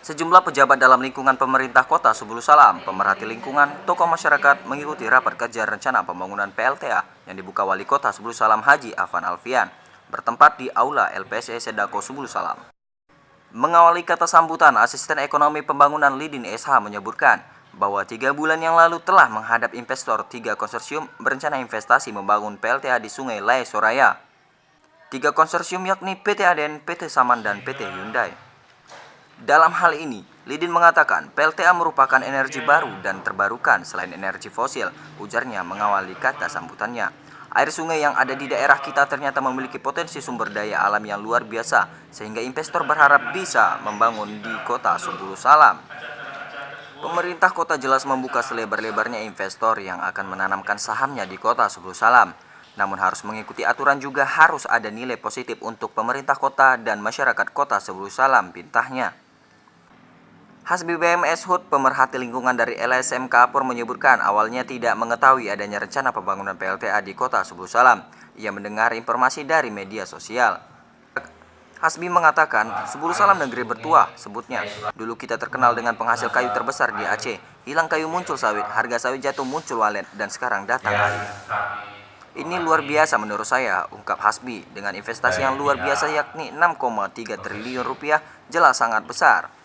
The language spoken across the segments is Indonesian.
Sejumlah pejabat dalam lingkungan pemerintah kota Subulu Salam, pemerhati lingkungan, tokoh masyarakat mengikuti rapat kerja rencana pembangunan PLTA yang dibuka Wali Kota Subulu Salam Haji Afan Alfian, bertempat di Aula LPSE Sedako Subulu Salam. Mengawali kata sambutan, Asisten Ekonomi Pembangunan Lidin SH menyebutkan bahwa 3 bulan yang lalu telah menghadap investor 3 konsorsium berencana investasi membangun PLTA di Sungai Lae Soraya. 3 konsorsium yakni PT Aden, PT Saman, dan PT Hyundai. Dalam hal ini, Lidin mengatakan PLTA merupakan energi baru dan terbarukan selain energi fosil, ujarnya mengawali kata sambutannya. Air sungai yang ada di daerah kita ternyata memiliki potensi sumber daya alam yang luar biasa, sehingga investor berharap bisa membangun di kota Subulu Salam. Pemerintah kota jelas membuka selebar-lebarnya investor yang akan menanamkan sahamnya di kota Subulu Salam. Namun harus mengikuti aturan, juga harus ada nilai positif untuk pemerintah kota dan masyarakat kota Subulu Salam, pintahnya. Hasbi BMS Hud, pemerhati lingkungan dari LSM Kapur, menyebutkan awalnya tidak mengetahui adanya rencana pembangunan PLTA di kota Subulu Salam. Ia mendengar informasi dari media sosial. Hasbi mengatakan, Subulu Salam negeri bertuah, sebutnya. Dulu kita terkenal dengan penghasil kayu terbesar di Aceh. Hilang kayu muncul sawit, harga sawit jatuh muncul walet, dan sekarang datang air. Ini luar biasa menurut saya, ungkap Hasbi. Dengan investasi yang luar biasa yakni 6,3 triliun rupiah, jelas sangat besar.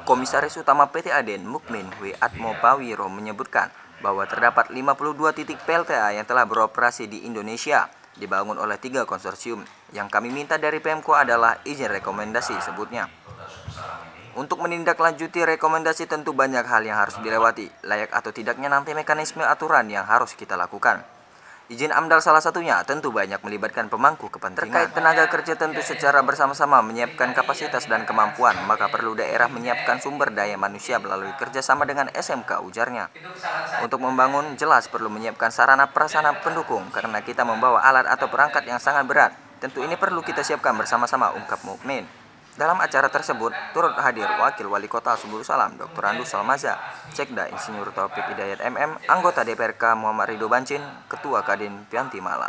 Komisaris Utama PT Aden, Mukmin W. Atmo Pawiro, menyebutkan bahwa terdapat 52 titik PLTA yang telah beroperasi di Indonesia, dibangun oleh 3 konsorsium. Yang kami minta dari Pemko adalah izin rekomendasi, sebutnya. Untuk menindaklanjuti rekomendasi tentu banyak hal yang harus dilewati, layak atau tidaknya nanti mekanisme aturan yang harus kita lakukan. Izin AMDAL salah satunya, tentu banyak melibatkan pemangku kepentingan. Terkait tenaga kerja, tentu secara bersama-sama menyiapkan kapasitas dan kemampuan, maka perlu daerah menyiapkan sumber daya manusia melalui kerjasama dengan SMK, ujarnya. Untuk membangun jelas perlu menyiapkan sarana prasarana pendukung, karena kita membawa alat atau perangkat yang sangat berat. Tentu ini perlu kita siapkan bersama-sama, ungkap Mukmin. Dalam acara tersebut turut hadir Wakil Wali Kota Subulu Salam Dr. Andus Salmaza, Sekda Insinyur Taufik Hidayat MM, anggota DPRK Muhammad Ridho Bancin, Ketua Kadin Pianti Mala.